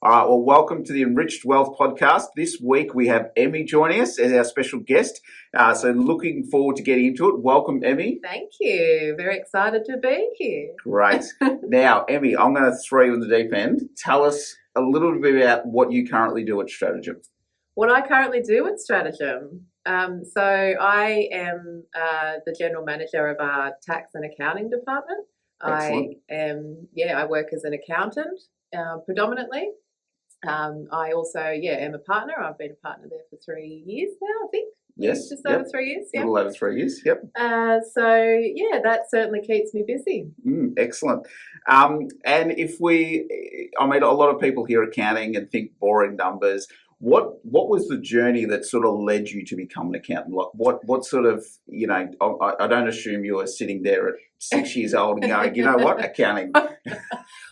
All right, well, welcome to the Enriched Wealth Podcast. This week we have Emmy joining us as our special guest. So looking forward to getting into it. Welcome, Emmy. Thank you. Very excited to be here. Great. Now, Emmy, I'm going to throw you in the deep end. Tell us a little bit about what you currently do at Strategem. What I currently do at Strategem. So I am the general manager of our tax and accounting department. Excellent. I work as an accountant predominantly. I also, am a partner. I've been a partner there for 3 years now, I think. Yes. Just over 3 years. A little over 3 years, yep. That certainly keeps me busy. Excellent. And a lot of people hear accounting and think boring numbers. What was the journey that sort of led you to become an accountant? Like what sort of, I don't assume you were sitting there at 6 years old and going, you know what, accounting.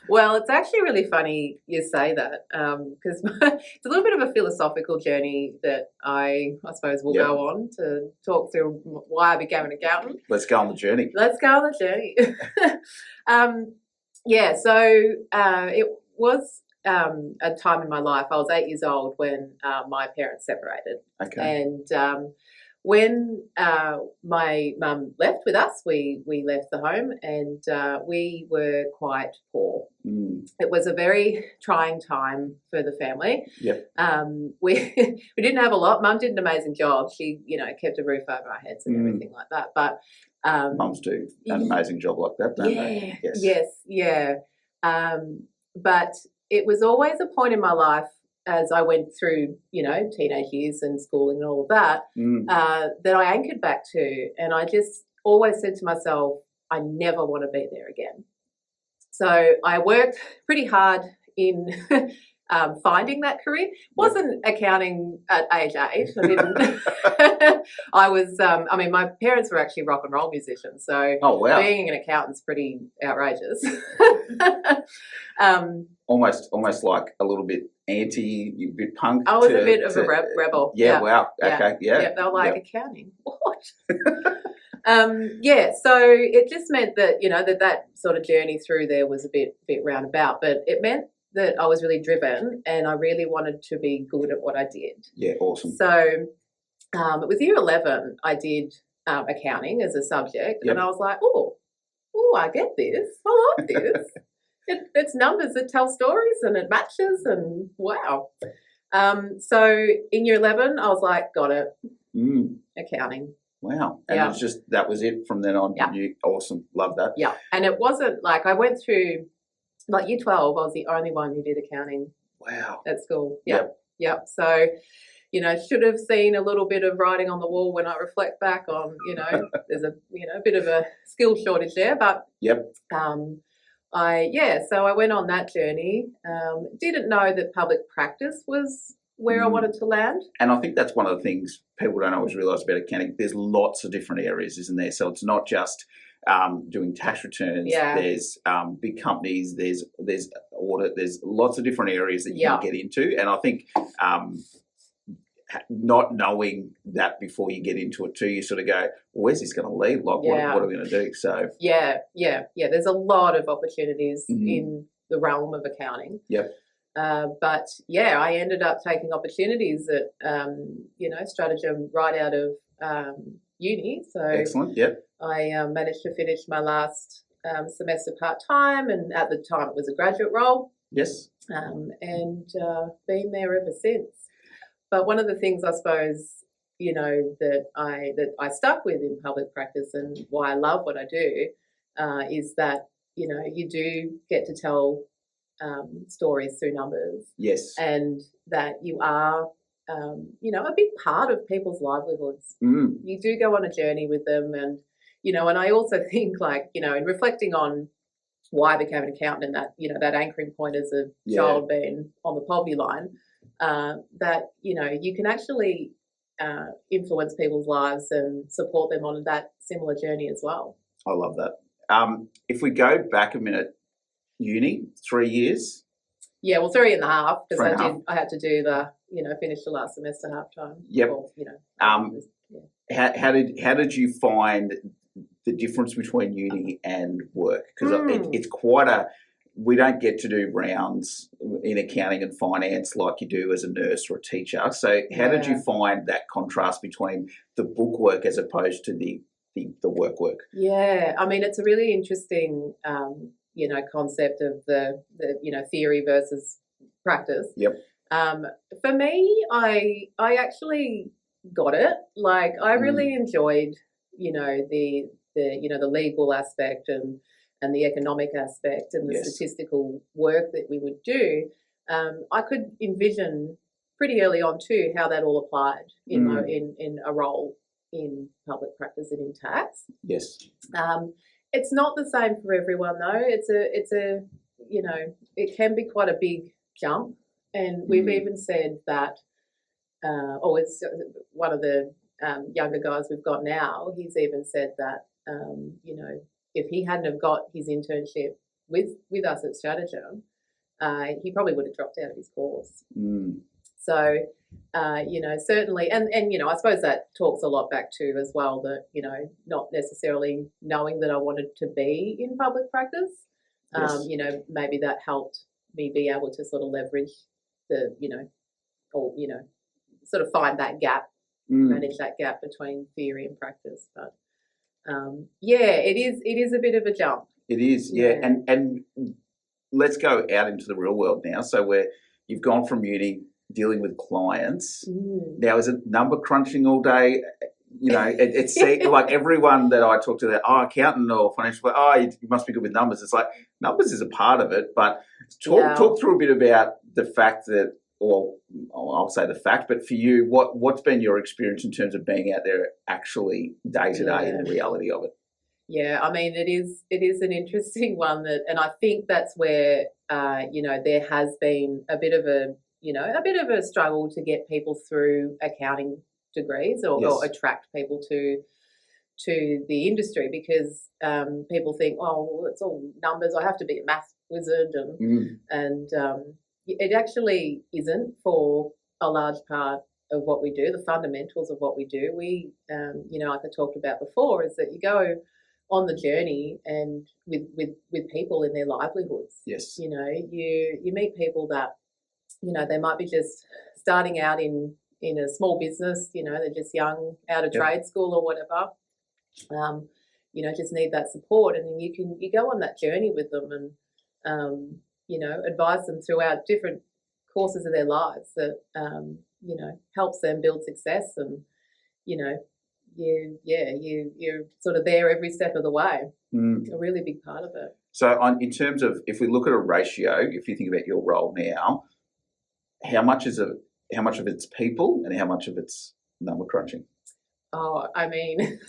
Well, it's actually really funny you say that because it's a little bit of a philosophical journey that I suppose we'll go on to talk through why I became an accountant. Let's go on the journey. It was a time in my life. I was 8 years old when my parents separated. Okay. And when my mum left with us, we left the home and we were quite poor. It was a very trying time for the family. Yep. We didn't have a lot. Mum did an amazing job. She, kept a roof over our heads and everything like that. But mums do an amazing job like that, don't they? Yes. But it was always a point in my life as I went through, teenage years and schooling and all of that, that I anchored back to. And I just always said to myself, I never want to be there again. So I worked pretty hard in finding that career. Wasn't accounting at age 8. I didn't. I was, my parents were actually rock and roll musicians. So being an accountant's pretty outrageous. Almost like a little bit a bit punk. I was a bit of a rebel. Yeah, wow. Okay, yeah. They were like, accounting? What? So it just meant that, that sort of journey through there was a bit roundabout, but it meant that I was really driven and I really wanted to be good at what I did. Yeah, awesome. So it was year 11, I did accounting as a subject, and I was like, oh, I get this. I like this. It's numbers that tell stories and it matches and wow. So in year 11, I was like, got it. Accounting. Wow. And it was just, that was it from then on. Yeah. Awesome. Love that. Yeah. And it wasn't like I went through, like year 12, I was the only one who did accounting. Wow. At school. Yep. So, should have seen a little bit of writing on the wall when I reflect back on, there's a bit of a skill shortage there, but so I went on that journey. Didn't know that public practice was where I wanted to land. And I think that's one of the things people don't always realise about accounting. There's lots of different areas, isn't there? So it's not just doing tax returns. Yeah. There's big companies. There's audit. There's lots of different areas that you can get into. And I think not knowing that before you get into it too, you sort of go, well, where's this going to lead? Like, what are we going to do? So yeah. There's a lot of opportunities in the realm of accounting. Yep. But I ended up taking opportunities at Strategem right out of uni. So excellent. Yep. I managed to finish my last semester part-time, and at the time it was a graduate role. Yes. And been there ever since. But one of the things I suppose, that I stuck with in public practice and why I love what I do is that, you do get to tell stories through numbers. Yes. And that you are, a big part of people's livelihoods. You do go on a journey with them and, and I also think in reflecting on why I became an accountant and that, that anchoring point as a child being on the poverty line, that, you can actually influence people's lives and support them on that similar journey as well. I love that. If we go back a minute, uni, 3 years? Yeah, well, 3.5 because I had to do the, finish the last semester half time. Yep. Or, How did you find the difference between uni and work? Because it's quite a we don't get to do rounds in accounting and finance like you do as a nurse or a teacher. So how did you find that contrast between the book work as opposed to the work? Yeah, I mean, it's a really interesting, concept of the theory versus practice. Yep. For me, I actually got it. Like, I really enjoyed, the legal aspect and the economic aspect and the statistical work that we would do. I could envision pretty early on too how that all applied in a role in public practice and in tax. Yes. It's not the same for everyone though. It's a it can be quite a big jump, and we've even said that. It's one of the younger guys we've got now. He's even said that if he hadn't have got his internship with us at Strategem, he probably would have dropped out of his course. So, certainly, and I suppose that talks a lot back to as well that, not necessarily knowing that I wanted to be in public practice, maybe that helped me be able to sort of leverage the, sort of find that gap, manage that gap between theory and practice. But it is a bit of a jump. It is, yeah. And let's go out into the real world now. So where you've gone from uni dealing with clients. Now, is it number crunching all day? It's like everyone that I talk to, that accountant or financial, you must be good with numbers. It's like numbers is a part of it, but talk through a bit about the fact that, or I'll say the fact, but for you, what's been your experience in terms of being out there actually day to day and the reality of it? Yeah, I mean, it is an interesting one and I think that's where there has been a bit of a struggle to get people through accounting degrees or attract people to the industry, because people think, it's all numbers. I have to be a math wizard, and it actually isn't for a large part of what we do. The fundamentals of what we do, we like I talked about before, is that you go on the journey and with people in their livelihoods. Yes. You meet people that they might be just starting out in a small business. They're just young, out of trade school or whatever. Just need that support, and then you go on that journey with them and advise them throughout different courses of their lives that helps them build success, and you're sort of there every step of the way. A really big part of it. So in terms of, if we look at a ratio, if you think about your role now, how much of it's people and how much of it's number crunching? Oh, I mean,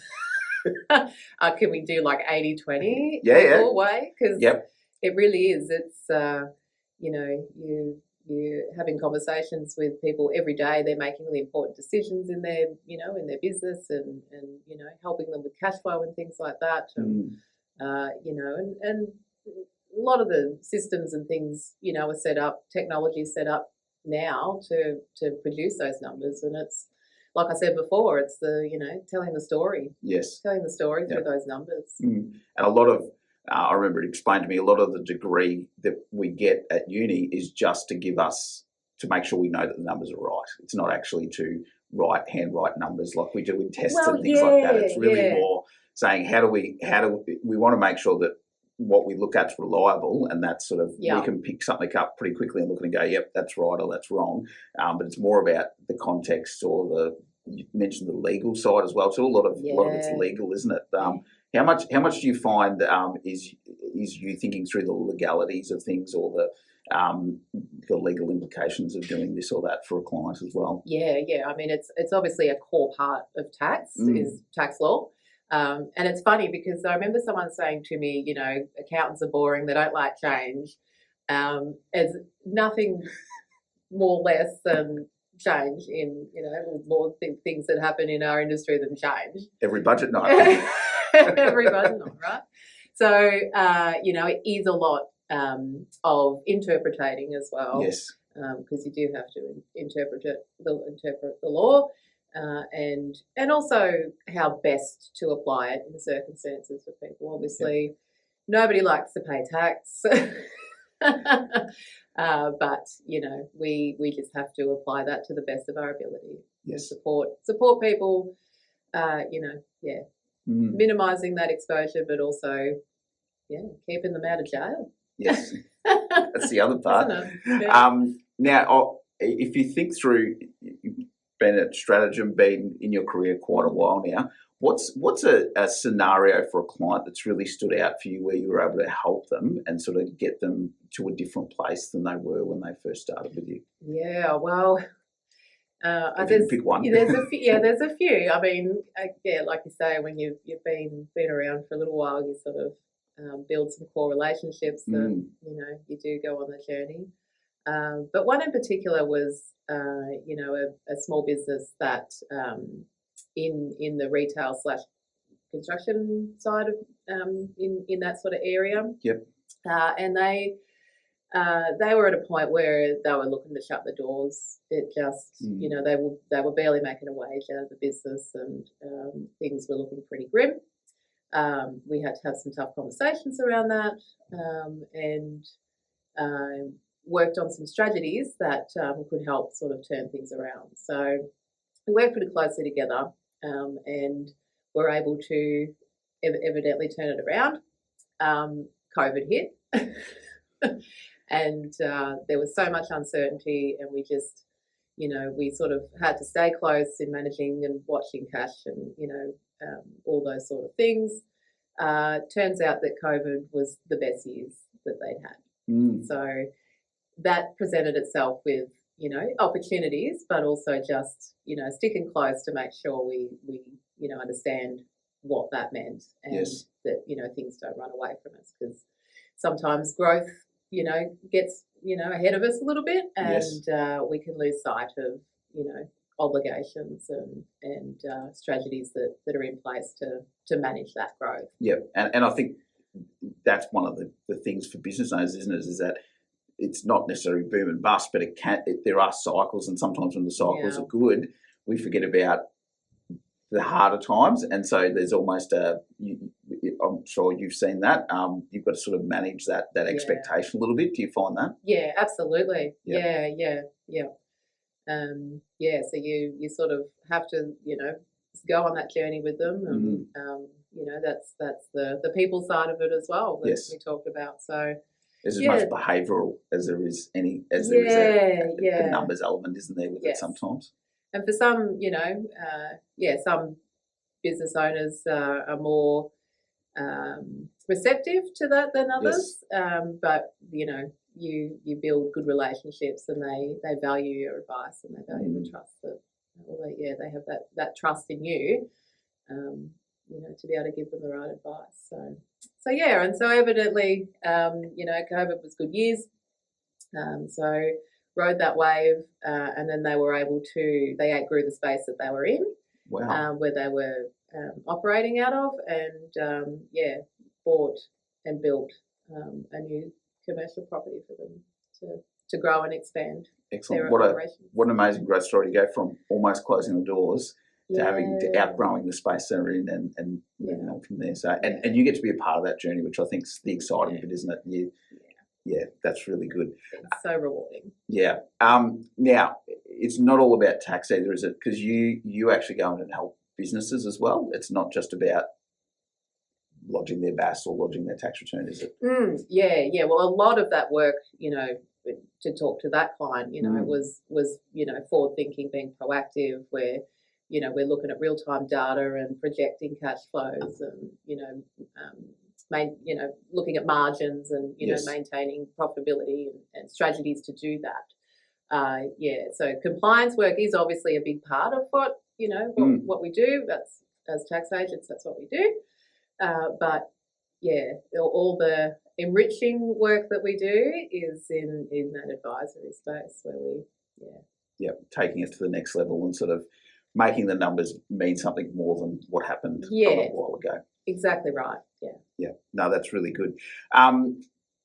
can we do like 80-20 way? Because it really is. It's, you're having conversations with people every day. They're making really important decisions in their, in their business and helping them with cash flow and things like that. And, and a lot of the systems and things, are set up, technology is set up now to produce those numbers. And it's, like I said before, it's the, telling the story. Yes. Telling the story through those numbers. And a lot of, I remember it explained to me, a lot of the degree that we get at uni is just to make sure we know that the numbers are right. It's not actually to handwrite numbers like we do in tests and things like that. It's really more saying how do we want to make sure that what we look at is reliable, and that's sort of, we can pick something up pretty quickly and look and go, yep, that's right or that's wrong. But it's more about the context, or you mentioned the legal side as well. So a lot of it's legal, isn't it? How much do you find is you thinking through the legalities of things, or the legal implications of doing this or that for a client as well? Yeah. I mean, it's obviously a core part of tax is tax law. And it's funny because I remember someone saying to me, accountants are boring, they don't like change. There's nothing more less than change in, more things that happen in our industry than change. Every budget night. Every budget night, right? So, it is a lot of interpreting as well. Yes. Because you do have to interpret the law. And also how best to apply it in the circumstances for people. Obviously, nobody likes to pay tax. But we just have to apply that to the best of our ability. Yes. Support people. Minimising that exposure, but also keeping them out of jail. Yes, that's the other part. Yeah. Now, if you think through, you've been at Strategem, been in your career quite a while now. What's a scenario for a client that's really stood out for you where you were able to help them and sort of get them to a different place than they were when they first started with you? Yeah, well, if you can pick one. There's a few. I mean, like you say, when you've been around for a little while, you sort of build some core relationships, and you do go on the journey. But one in particular was, a small business that in the retail / construction side of in that sort of area. Yep. And they were at a point where they were looking to shut the doors. It just, they were barely making a wage out of the business, and things were looking pretty grim. We had to have some tough conversations around that, and worked on some strategies that could help sort of turn things around. So we worked pretty closely together, and were able to evidently turn it around. COVID hit. And there was so much uncertainty, and we just, we sort of had to stay close in managing and watching cash and, all those sort of things. Turns out that COVID was the best years that they'd had. So that presented itself with, opportunities, but also just, sticking close to make sure we understand what that meant, and that, things don't run away from us, because sometimes growth, gets, ahead of us a little bit, and we can lose sight of, obligations and strategies that are in place to manage that growth. Yeah, and I think that's one of the things for business owners, isn't it, is that it's not necessarily boom and bust, but there are cycles, and sometimes when the cycles are good, we forget about the harder times, and so there's almost I'm sure you've seen that. You've got to sort of manage that expectation a little bit. Do you find that? Yeah, absolutely. Yeah. So you sort of have to, go on that journey with them, and that's the people side of it as well that we talked about. So there's as much behavioural as there is a numbers element, isn't there, with it sometimes? And for some, some business owners are more receptive to that than others. But you build good relationships, and they value your advice, and they value the trust that, they have that trust in you, to be able to give them the right advice. And so evidently, COVID was good years. So rode that wave, and then they were able to, they outgrew the space that they were in, where they were operating out of, and bought and built a new commercial property for them to grow and expand. Excellent. What an amazing growth story to go from almost closing the doors to outgrowing the space they're in, and moving on from there. So and you get to be a part of that journey, which I think is the exciting bit, isn't it? Yeah, that's really good. It's so rewarding. Yeah. Now, it's not all about tax either, is it? Because you actually go in and help businesses as well. It's not just about lodging their BAS or lodging their tax return, is it? Yeah. Well, a lot of that work, to talk to that client, was forward thinking, being proactive, where we're looking at real time data and projecting cash flows, and looking at margins, and maintaining profitability and strategies to do that. So compliance work is obviously a big part of what what we do. That's, as tax agents, that's what we do. But all the enriching work that we do is in that advisory space, where we taking it to the next level and sort of making the numbers mean something more than what happened a little while ago. Exactly right. Yeah. No, that's really good.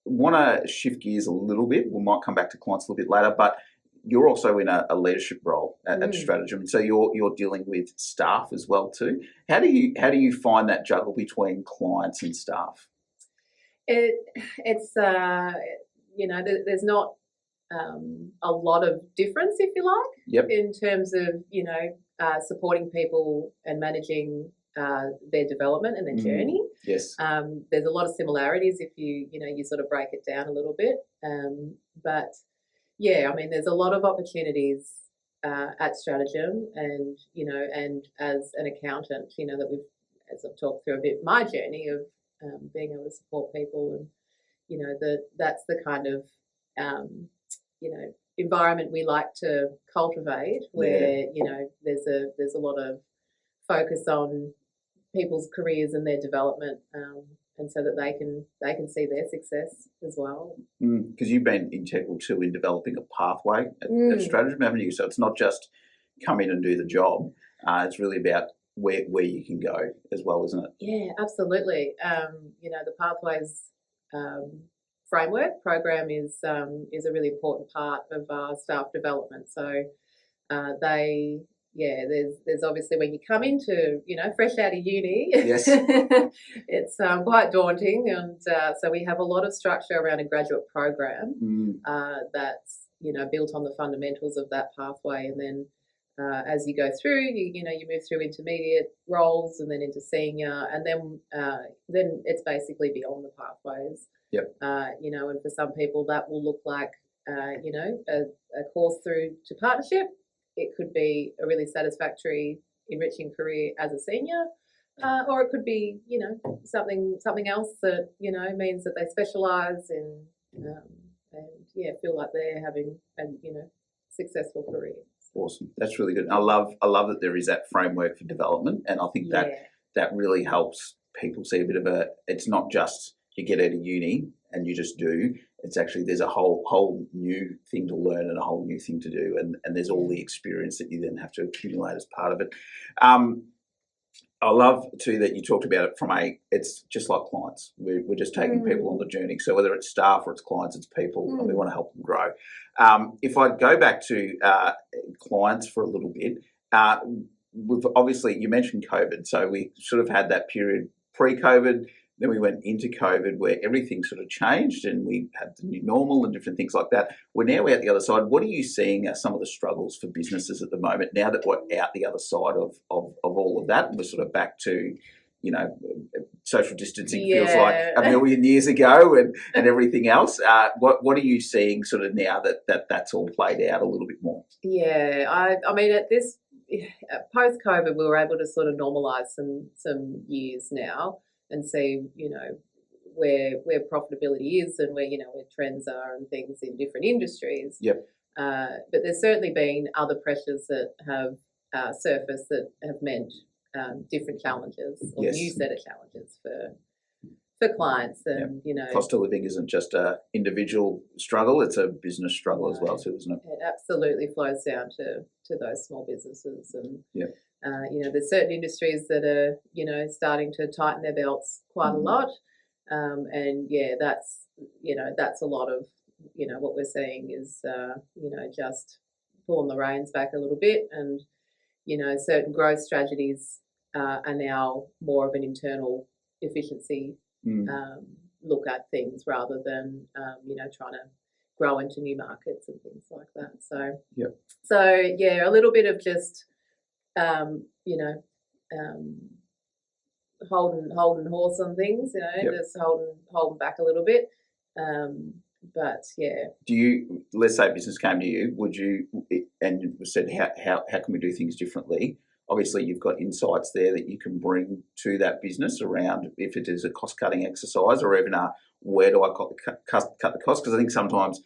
Want to shift gears a little bit. We might come back to clients a little bit later, but you're also in a leadership role at Strategem, so you're dealing with staff as well too. How do you find that juggle between clients and staff? It's there's not a lot of difference, if you like, in terms of, supporting people and managing their development and their journey. Yes. There's a lot of similarities if you sort of break it down a little bit. But yeah, I mean, there's a lot of opportunities at Strategem, and as an accountant, that we've, as I've talked through a bit, my journey of being able to support people, and that's the kind of environment we like to cultivate, where there's a lot of focus on people's careers and their development, and so that they can see their success as well. Because you've been integral too in developing a pathway at Strategem, haven't you? So it's not just come in and do the job; it's really about where you can go as well, isn't it? Yeah, absolutely. The Pathways framework program is a really important part of our staff development. So there's obviously, when you come into, fresh out of uni, yes, it's quite daunting, and so we have a lot of structure around a graduate program that's built on the fundamentals of that pathway, and then as you go through, you move through intermediate roles and then into senior, and then it's basically beyond the pathways. Yep. And for some people that will look like a course through to partnership. It could be a really satisfactory, enriching career as a senior, or it could be, something else that, means that they specialise in, and feel like they're having a, successful career. Awesome. That's really good. I love that there is that framework for development, and I think that really helps people see a bit of it's not just you get out of uni and you just do. It's actually, there's a whole new thing to learn and a whole new thing to do, and there's all the experience that you then have to accumulate as part of it. I love too that you talked about it it's just like clients. We're just taking people on the journey. So whether it's staff or it's clients, it's people, and we want to help them grow. If I go back to clients for a little bit, obviously you mentioned COVID, so we sort of had that period pre-COVID. Then we went into COVID where everything sort of changed, and we had the new normal and different things like that. We're now out the other side. What are you seeing as some of the struggles for businesses at the moment now that we're out the other side of all of that? We're sort of back to, social distancing feels like a million years ago and everything else. What are you seeing sort of now that's all played out a little bit more? Yeah, I mean, at this post-COVID, we were able to sort of normalise some years now, and see, where profitability is and where trends are and things in different industries. Yep. But there's certainly been other pressures that have surfaced that have meant different challenges, or new set of challenges for clients. And cost of living isn't just a individual struggle; it's a business struggle as well too, isn't it? It absolutely flows down to those small businesses, and there's certain industries that are, starting to tighten their belts quite a lot. And that's a lot of, what we're seeing is, just pulling the reins back a little bit, and, certain growth strategies are now more of an internal efficiency look at things, rather than, trying to grow into new markets and things like that. So, a little bit of just, holding horse on things, just holding back a little bit. But do you, let's say business came to you, would you, and you said how can we do things differently? Obviously you've got insights there that you can bring to that business around if it is a cost cutting exercise, or even where do I cut the cost? Because I think sometimes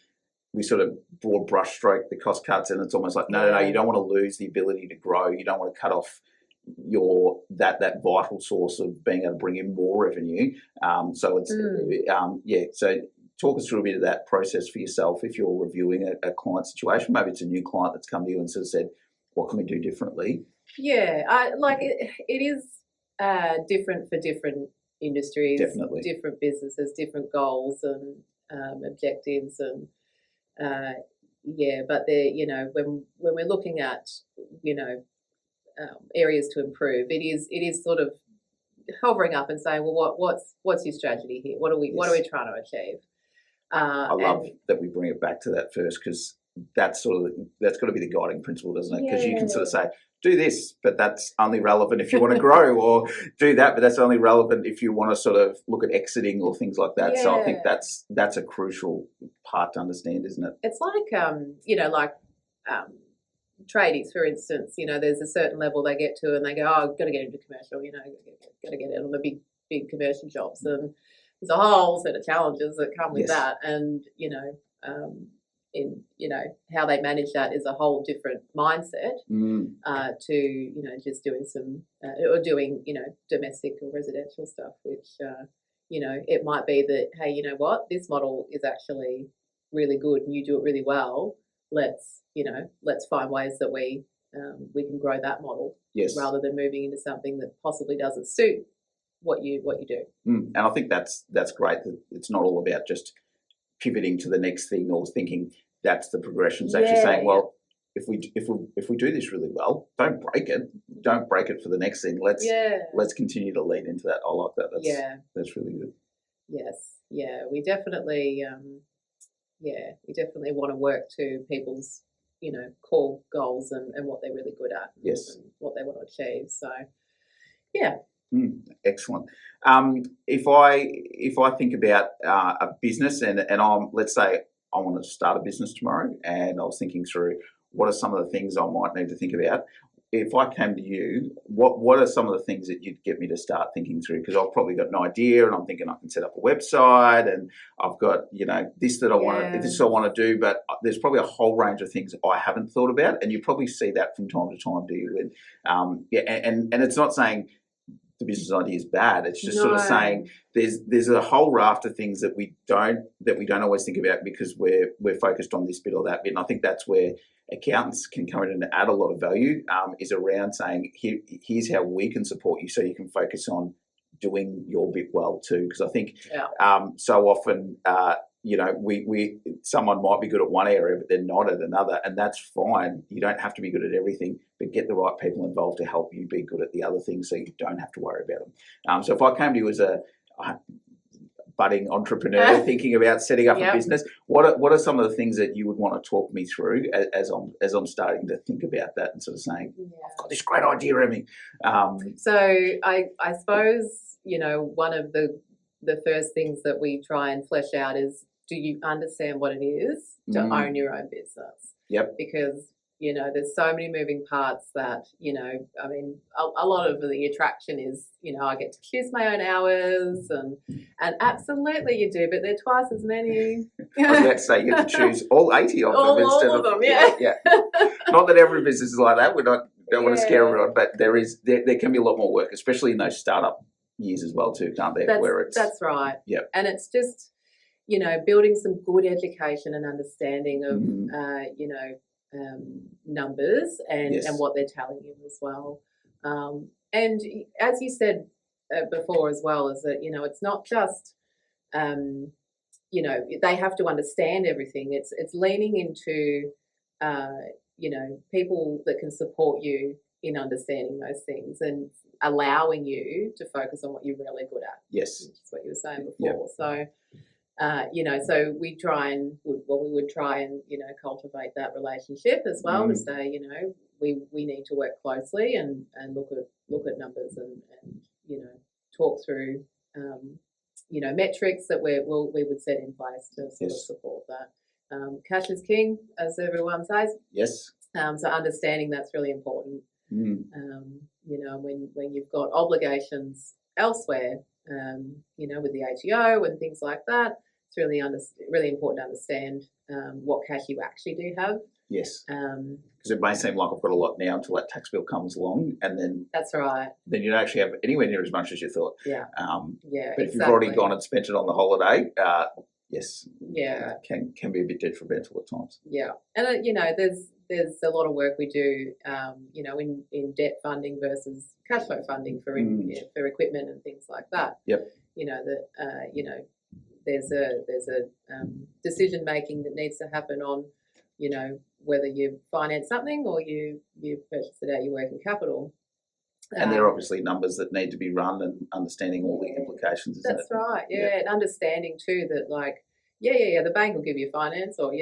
we sort of broad brush stroke the cost cuts, and it's almost like no, you don't want to lose the ability to grow. You don't want to cut off that vital source of being able to bring in more revenue. So it's So talk us through a bit of that process for yourself if you're reviewing a client situation. Maybe it's a new client that's come to you and sort of said, "What can we do differently?" Yeah, it is different for different industries, definitely different businesses, different goals and objectives, and but they're when we're looking at areas to improve, it is sort of hovering up and saying, well, what's your strategy here? What are we trying to achieve? I love that we bring it back to that first, because that's got to be the guiding principle, doesn't it? Because you can sort of say, do this, but that's only relevant if you want to grow, or do that, but that's only relevant if you want to sort of look at exiting or things like that. So I think that's a crucial part to understand, isn't it? It's like, tradies, for instance, there's a certain level they get to and they go, oh, I've got to get into commercial, got to get out on the big commercial jobs. And there's a whole set of challenges that come with that. And, how they manage that is a whole different mindset to, just doing some, or doing, domestic or residential stuff, which, it might be that, hey, you know what, this model is actually really good and you do it really well. Let's find ways that we can grow that model, rather than moving into something that possibly doesn't suit what you do. And I think that's great. That it's not all about just pivoting to the next thing or thinking that's the progression. It's actually saying, well, if we do this really well, don't break it. Don't break it for the next thing. Let's continue to lead into that. I like that. That's really good. Yes, we definitely. We definitely want to work to people's, core goals and what they're really good at. Yes. And what they want to achieve. So, yeah. Excellent. If I think about a business and let's say I want to start a business tomorrow, and I was thinking through what are some of the things I might need to think about. If I came to you, what are some of the things that you'd get me to start thinking through? Because I've probably got an idea, and I'm thinking I can set up a website, and I've got this that I want to do, but there's probably a whole range of things I haven't thought about, and you probably see that from time to time, do you? And and it's not saying the business idea is bad. It's just sort of saying there's a whole raft of things that we don't always think about because we're focused on this bit or that bit. And I think that's where accountants can come in and add a lot of value, is around saying, here's how we can support you so you can focus on doing your bit well too. Because I think so often, someone might be good at one area, but they're not at another, and that's fine. You don't have to be good at everything, but get the right people involved to help you be good at the other things so you don't have to worry about them. So if I came to you as a budding entrepreneur thinking about setting up a business, what are some of the things that you would want to talk me through as I'm starting to think about that and sort of saying, I've got this great idea, Emmy. So I suppose, one of the first things that we try and flesh out is, do you understand what it is to own your own business? Yep. Because, there's so many moving parts that, a lot of the attraction is, I get to choose my own hours and absolutely you do, but they're twice as many. I was about to say you get to choose all 80 of them. All of them, yeah. Not that every business is like that. Don't want to scare everyone, but there can be a lot more work, especially in those startup years as well too, can't there? That's right. Yeah. And it's just, building some good education and understanding of, numbers and what they're telling you as well. And as you said before as well, is that, it's not just, they have to understand everything. It's leaning into, people that can support you in understanding those things and allowing you to focus on what you're really good at. Yes. Which is what you were saying before. Yep. So, so we would try and, cultivate that relationship as well to say, we need to work closely and look at numbers and talk through, metrics that we would set in place to sort of support that. Cash is king, as everyone says. Yes. So understanding that's really important. When you've got obligations elsewhere, with the ATO and things like that, it's really important to understand what cash you actually do have. Yes. Because it may seem like I've got a lot now until that tax bill comes along, and then that's right. Then you don't actually have anywhere near as much as you thought. Yeah. But if you've already gone and spent it on the holiday, yes. Yeah. Can be a bit detrimental at times. Yeah, and there's a lot of work we do, in debt funding versus cash flow funding for equipment and things like that. Yep. There's a decision making that needs to happen on, whether you finance something or you purchase it out of your working capital. And there are obviously numbers that need to be run and understanding all the implications, isn't it? That's right, yeah. And understanding too that, like, Yeah. The bank will give you finance, or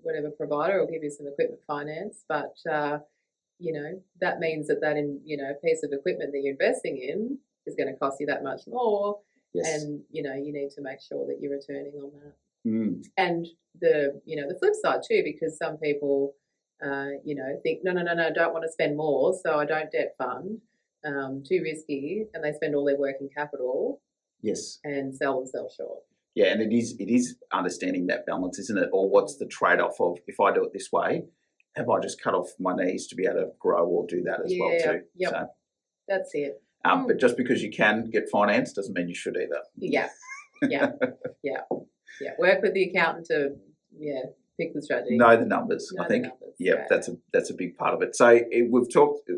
whatever provider will give you some equipment finance, but that means that piece of equipment that you're investing in is going to cost you that much more, Yes. and you need to make sure that you're returning on that. Mm. And the flip side too, because some people think no, don't want to spend more, so I don't debt fund, too risky, and they spend all their working capital. Yes. And sell themselves short. Yeah, and it is understanding that balance, isn't it? Or what's the trade-off of, if I do it this way, have I just cut off my knees to be able to grow or do that as well too? Yep. So, that's it. But just because you can get finance doesn't mean you should either. Yeah. Work with the accountant to pick the strategy. Know the numbers. I think. Yeah, that's a big part of it. So we've talked.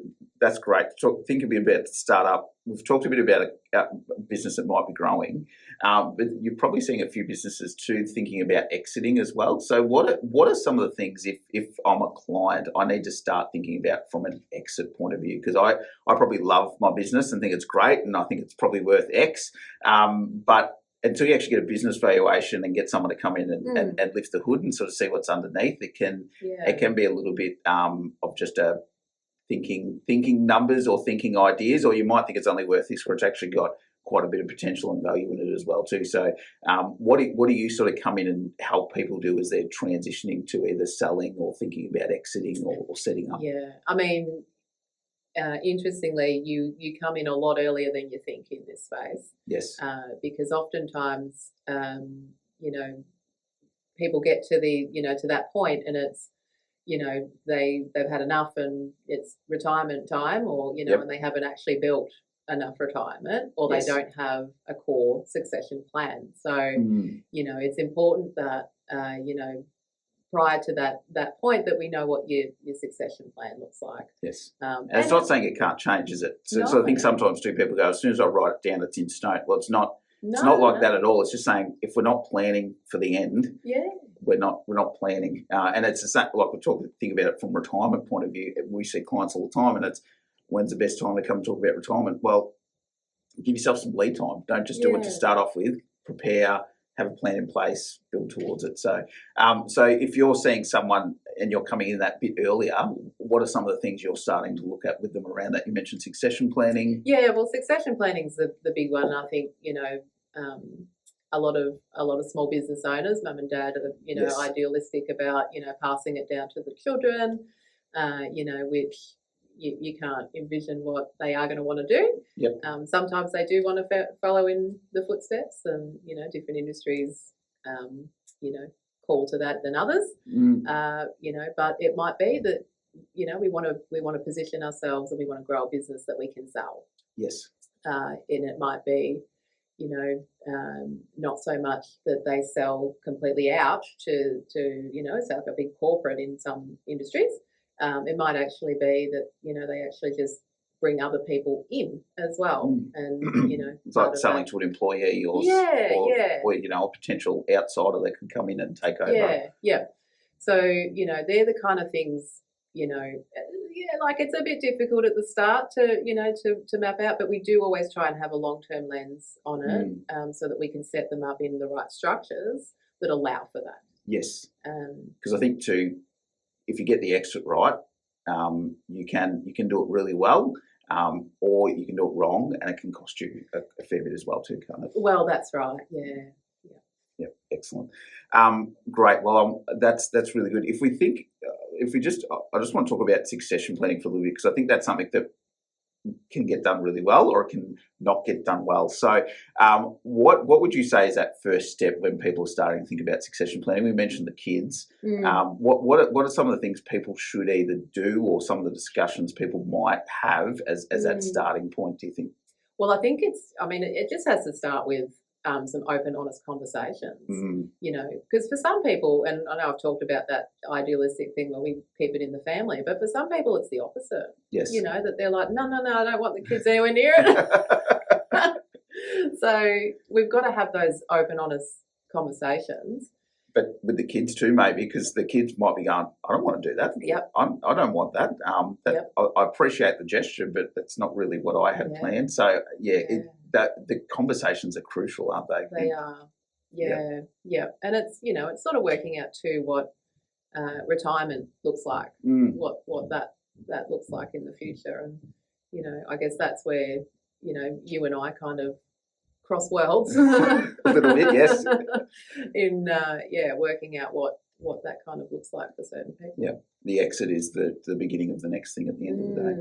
That's great. Think a bit about startup. We've talked a bit about a business that might be growing, but you're probably seeing a few businesses too thinking about exiting as well. So what are some of the things, if I'm a client, I need to start thinking about from an exit point of view? Because I probably love my business and think it's great, and I think it's probably worth X, but until you actually get a business valuation and get someone to come in and lift the hood and sort of see what's underneath, it can be a little bit of just a thinking numbers or thinking ideas, or you might think it's only worth this, where it's actually got quite a bit of potential and value in it as well too. So what do you sort of come in and help people do as they're transitioning to either selling or thinking about exiting or setting up? Yeah, I mean, interestingly, you come in a lot earlier than you think in this space. Yes. Because oftentimes, people get to to that point, and it's, they've had enough, and it's retirement time, or and they haven't actually built enough retirement, or they don't have a core succession plan. So it's important that prior to that point, that we know what your succession plan looks like. Yes. And it's not saying it can't change, is it? So I think sometimes too people go, as soon as I write it down, it's in stone. Well, it's not. It's not like that at all. It's just saying, if we're not planning for the end, we're not planning. And it's the same, like think about it from a retirement point of view. We see clients all the time, and it's, when's the best time to come and talk about retirement? Well, give yourself some lead time. Don't just do it to start off with. Prepare, have a plan in place, build towards it. So, so if you're seeing someone and you're coming in that bit earlier, what are some of the things you're starting to look at with them around that? You mentioned succession planning. Yeah, well, succession planning is the big one. I think a lot of small business owners, mum and dad, are idealistic about passing it down to the children, which you can't envision what they are going to want to do. Yep. Sometimes they do want to follow in the footsteps, and different industries call to that than others. But it might be that we want to position ourselves, and we want to grow a business that we can sell. Yes. And it might be not so much that they sell completely out to say like a big corporate in some industries. It might actually be that they actually just bring other people in as well, and it's like selling to an employee or a potential outsider that could come in and take over. Yeah. So they're the kind of things like it's a bit difficult at the start to map out, but we do always try and have a long-term lens on it, so that we can set them up in the right structures that allow for that. Yes. Because I think too, if you get the exit right, you can do it really well, or you can do it wrong, and it can cost you a fair bit as well too, can't it? Well, that's right. Yeah. Excellent. Great. Well, that's really good. I just want to talk about succession planning for a little bit, because I think that's something that can get done really well, or it can not get done well. So what would you say is that first step when people are starting to think about succession planning? We mentioned the kids. What are some of the things people should either do, or some of the discussions people might have as that starting point, do you think? Well, I think it just has to start with some open, honest conversations, because for some people, and I know I've talked about that idealistic thing where we keep it in the family, but for some people it's the opposite. Yes. That they're like, no, I don't want the kids anywhere near it. So we've got to have those open, honest conversations. But with the kids too, maybe, because the kids might be going, I don't want to do that. Yep. I don't want that. I appreciate the gesture, but that's not really what I had planned. So, the conversations are crucial, aren't they? They are. Yeah. And it's, it's sort of working out too what retirement looks like, what that looks like in the future. And, I guess that's where, you and I kind of cross worlds a little bit, yes. in working out what that kind of looks like for certain people. Yeah, the exit is the beginning of the next thing at the end of the day.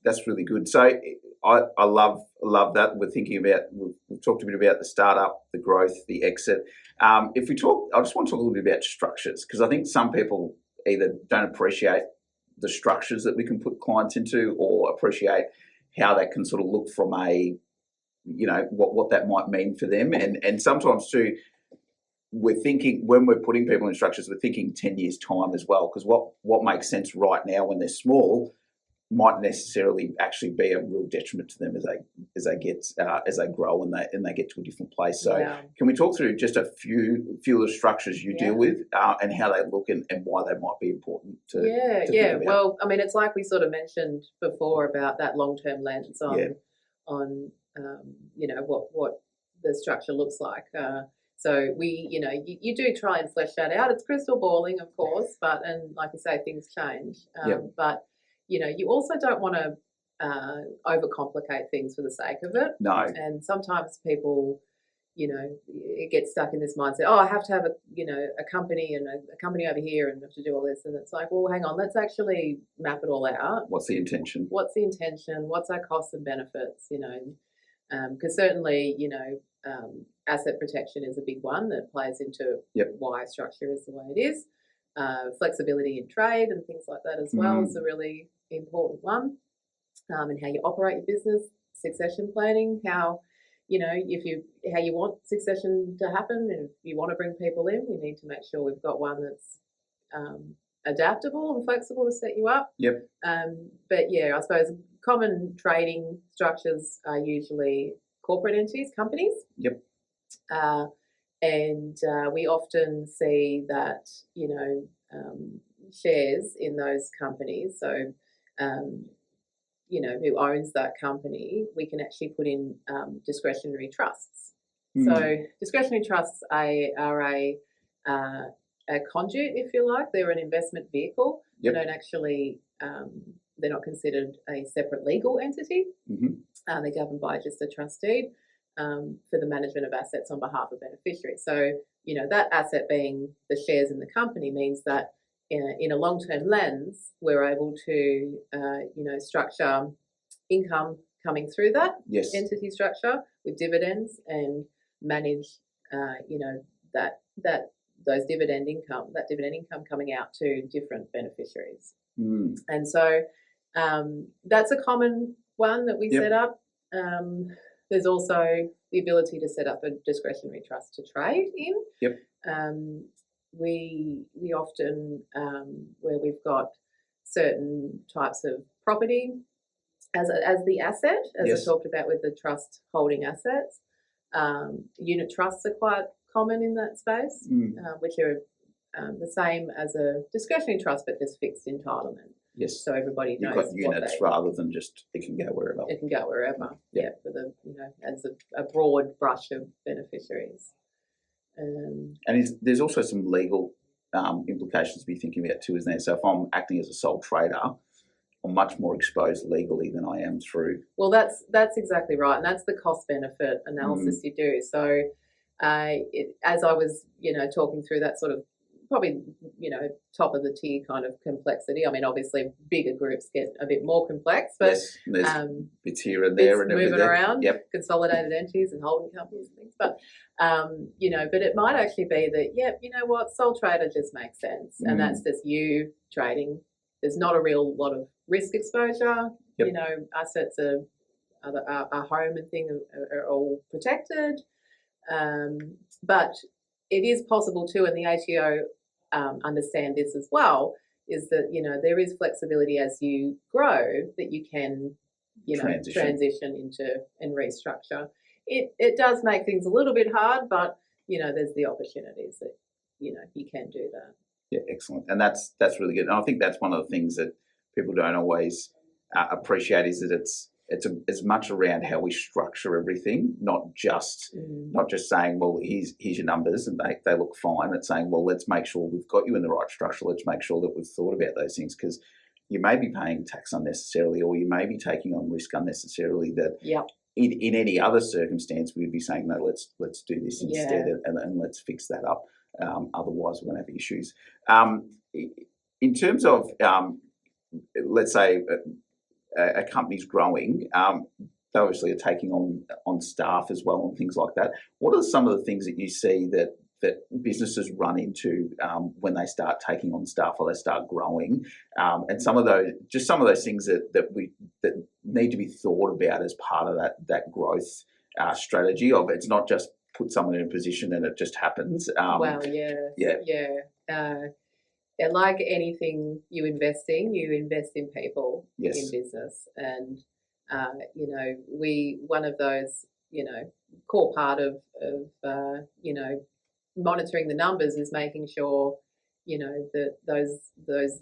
That's really good. So I love that. We're thinking about, we've talked a bit about the startup, the growth, the exit. If we talk, I just want to talk a little bit about structures, because I think some people either don't appreciate the structures that we can put clients into, or appreciate how that can sort of look from a, what that might mean for them. And sometimes too, we're thinking, when we're putting people in structures, we're thinking 10 years time as well, because what makes sense right now when they're small might necessarily actually be a real detriment to them as they grow and they get to a different place. So can we talk through just a few of the structures you deal with, and how they look and why they might be important to think about? Well, I mean, it's like we sort of mentioned before about that long-term lens on what the structure looks like. So we, you do try and flesh that out. It's crystal balling, of course, and like you say, things change. But you also don't want to overcomplicate things for the sake of it. No. And sometimes people, get stuck in this mindset. Oh, I have to have a company and a company over here, and have to do all this. And it's like, well, hang on, let's actually map it all out. What's the intention? What's our costs and benefits? Because certainly, asset protection is a big one that plays into why structure is the way it is. Flexibility in trade and things like that as well is a really important one. And how you operate your business, succession planning, how you want succession to happen, and if you want to bring people in, we need to make sure we've got one that's adaptable and flexible to set you up. But I suppose common trading structures are usually corporate entities, companies. And we often see that, shares in those companies. So, who owns that company, we can actually put in discretionary trusts. So discretionary trusts are a conduit, if you like. They're an investment vehicle. They don't actually, they're not considered a separate legal entity. They're governed by just a trustee for the management of assets on behalf of beneficiaries. So, that asset being the shares in the company means that in a long-term lens, we're able to, structure income coming through that entity structure with dividends, and manage, those dividend income coming out to different beneficiaries. And so that's a common one that we set up. There's also the ability to set up a discretionary trust to trade in. We often, where we've got certain types of property as the asset, as I talked about with the trust holding assets. Unit trusts are quite common in that space, which are the same as a discretionary trust, but just fixed entitlement. Yes. So everybody knows. You've got units rather than just it can go wherever. It can go wherever. For the as a broad brush of beneficiaries. And there's also some legal implications to be thinking about too, isn't there? So if I'm acting as a sole trader, I'm much more exposed legally than I am through. Well, that's exactly right, and that's the cost benefit analysis you do. So as I was talking through that sort of probably top of the tier kind of complexity. I mean, obviously bigger groups get a bit more complex, but there's bits here and there and moving around, consolidated entities and holding companies and things. But but it might actually be that sole trader just makes sense, and that's just you trading. There's not a real lot of risk exposure. Assets are home and thing are all protected, but it is possible too, and the ATO understand this as well, is that there is flexibility as you grow that you can transition into and restructure. It does make things a little bit hard, but there's the opportunities that you can do that. Yeah, excellent, and that's really good. And I think that's one of the things that people don't always appreciate, is that it's as much around how we structure everything, not just saying, well, here's your numbers and they look fine. It's saying, well, let's make sure we've got you in the right structure. Let's make sure that we've thought about those things, because you may be paying tax unnecessarily, or you may be taking on risk unnecessarily that in any other circumstance we'd be saying, no, let's do this instead and let's fix that up. Otherwise we're going to have issues. In terms of, let's say a company's growing, they obviously are taking on staff as well and things like that. What are some of the things that you see that businesses run into when they start taking on staff or they start growing, and some of those things that need to be thought about as part of that growth strategy of, it's not just put someone in a position and it just happens. And like anything you invest in people in business. And, one of those, core part of monitoring the numbers is making sure, that those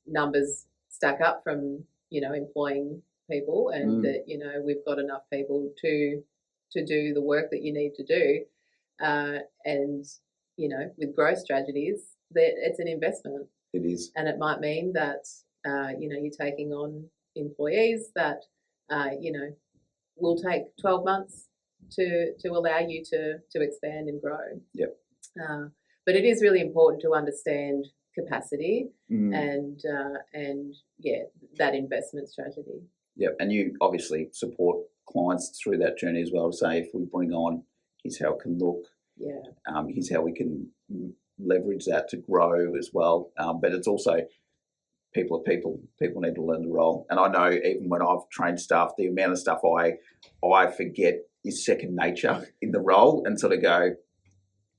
numbers stack up from, employing people, and that, we've got enough people to do the work that you need to do. And, with growth strategies, that it's an investment. It is. And it might mean that, you're taking on employees that, will take 12 months to allow you to expand and grow. Yep. But it is really important to understand capacity and that investment strategy. Yep. And you obviously support clients through that journey as well, to say, if we bring on, here's how it can look. Here's how we can leverage that to grow as well. But it's also people are people. People need to learn the role. And I know even when I've trained staff, the amount of stuff I forget is second nature in the role, and sort of go,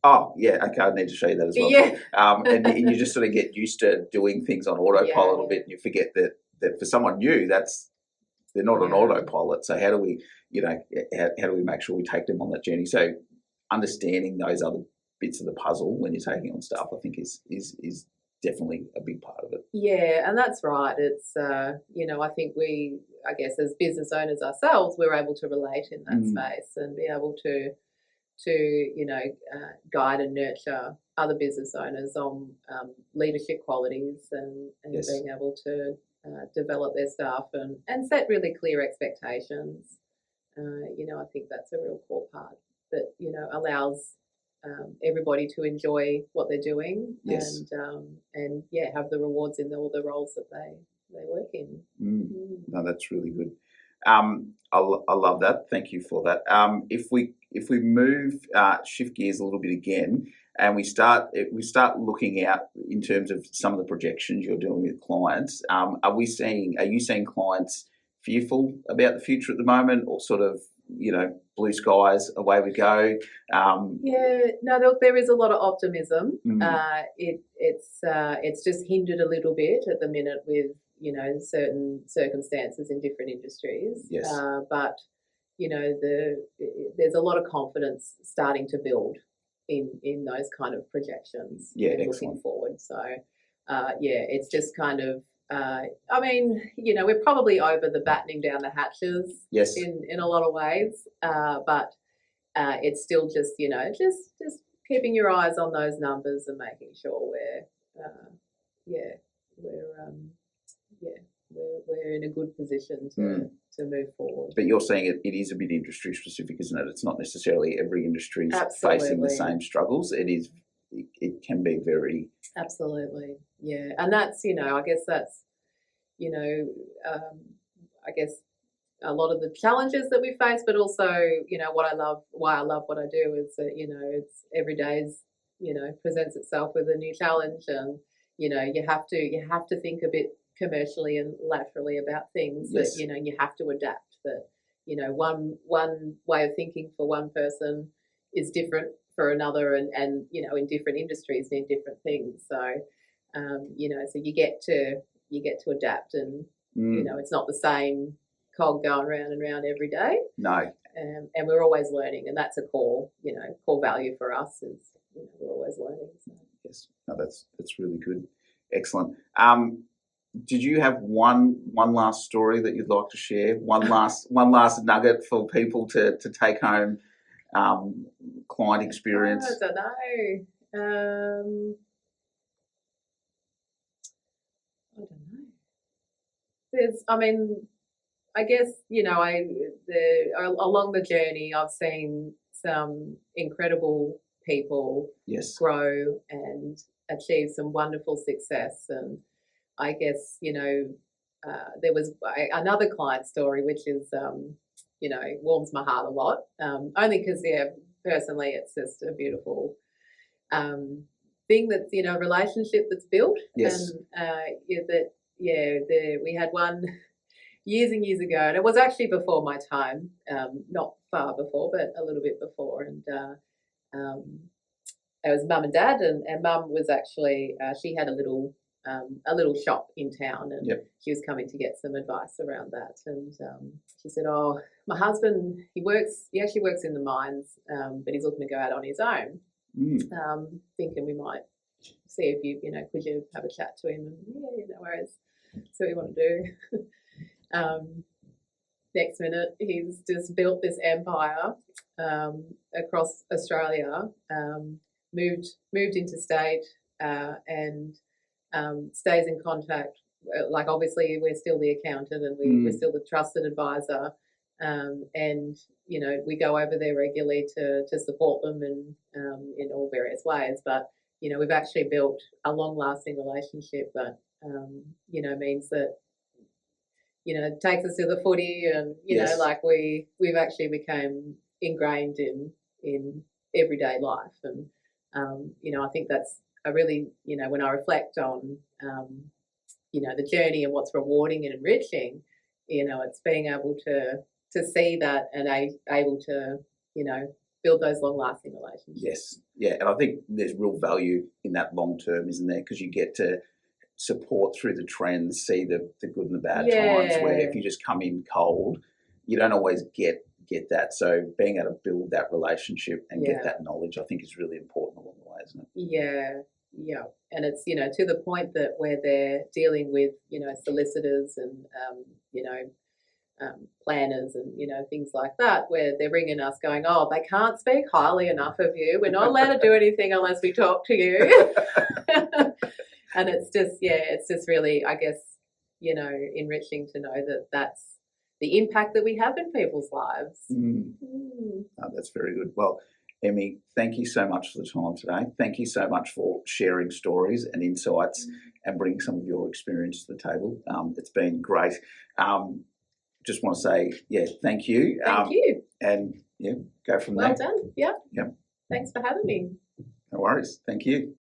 oh, yeah, okay, I need to show you that as well. Yeah. And you just sort of get used to doing things on autopilot a little bit, and you forget that for someone new, they're not an autopilot. So how do we, how do we make sure we take them on that journey? So understanding those other bits of the puzzle when you're taking on staff, I think is definitely a big part of it. Yeah, and that's right. It's, I think I guess as business owners ourselves, we're able to relate in that space and be able to guide and nurture other business owners on leadership qualities and being able to develop their staff and set really clear expectations. I think that's a real core part that, allows everybody to enjoy what they're doing and have the rewards in all the roles that they work in. No, that's really good. I love that. Thank you for that. If we move, shift gears a little bit again, and we start looking out in terms of some of the projections you're doing with clients, are you seeing clients fearful about the future at the moment, or sort of, blue skies, away we go? Look, there is a lot of optimism. It's just hindered a little bit at the minute with, certain circumstances in different industries. Yes. But, there's a lot of confidence starting to build in those kind of projections. Looking forward. So, it's just kind of, we're probably over the battening down the hatches in a lot of ways. But it's still just, just keeping your eyes on those numbers and making sure we're in a good position to move forward. But you're saying it is a bit industry specific, isn't it? It's not necessarily every industry facing the same struggles. It can be very... Absolutely. Yeah. And that's, I guess that's, a lot of the challenges that we face, but also, why I love what I do is that, it's every day's, presents itself with a new challenge, and, you have to think a bit commercially and laterally about things. That, you have to adapt. That, one way of thinking for one person is different for another, and in different industries and in different things. So, so you get to adapt, and it's not the same cog going round and round every day. No. And we're always learning, and that's a core value for us is we're always learning. So. Yes. No, that's really good. Excellent. did you have one last story that you'd like to share? One last nugget for people to take home, client experience? I don't know. I don't know. I guess, along the journey, I've seen some incredible people grow and achieve some wonderful success. And I guess, there was another client story, which is, warms my heart a lot. Only because, personally, it's just a beautiful thing that's, a relationship that's built. Yes. And we had one years and years ago, and it was actually before my time, not far before, but a little bit before. And it was mum and dad, and mum was actually she had a little shop in town, and she was coming to get some advice around that. And she said, "Oh, my husband, he actually works in the mines, but he's looking to go out on his own. Thinking we might see if could you have a chat to him?" And no worries. So what you want to do? Next minute, he's just built this empire across Australia, moved interstate, and stays in contact. Like, obviously, we're still the accountant, and we're still the trusted advisor, and we go over there regularly to support them in all various ways. But we've actually built a long-lasting relationship that means that it takes us to the footy, and we've actually become ingrained in everyday life. And I think that's a really, when I reflect on the journey and what's rewarding and enriching, it's being able to see that and able to build those long-lasting relationships. Yes, yeah, and I think there's real value in that long term, isn't there? Because you get to support through the trends, see the good and the bad times, where if you just come in cold, you don't always get that. So being able to build that relationship and get that knowledge, I think, is really important along the way, isn't it? Yeah. And it's, to the point that where they're dealing with, solicitors and, planners and, things like that, where they're ringing us going, "Oh, they can't speak highly enough of you. We're not allowed to do anything unless we talk to you." And it's just really, I guess, enriching to know that that's the impact that we have in people's lives. Oh, that's very good. Well, Emmy, thank you so much for the time today. Thank you so much for sharing stories and insights and bringing some of your experience to the table. It's been great. Just want to say, thank you. Thank you. And go from there. Well done. Yeah. Thanks for having me. No worries. Thank you.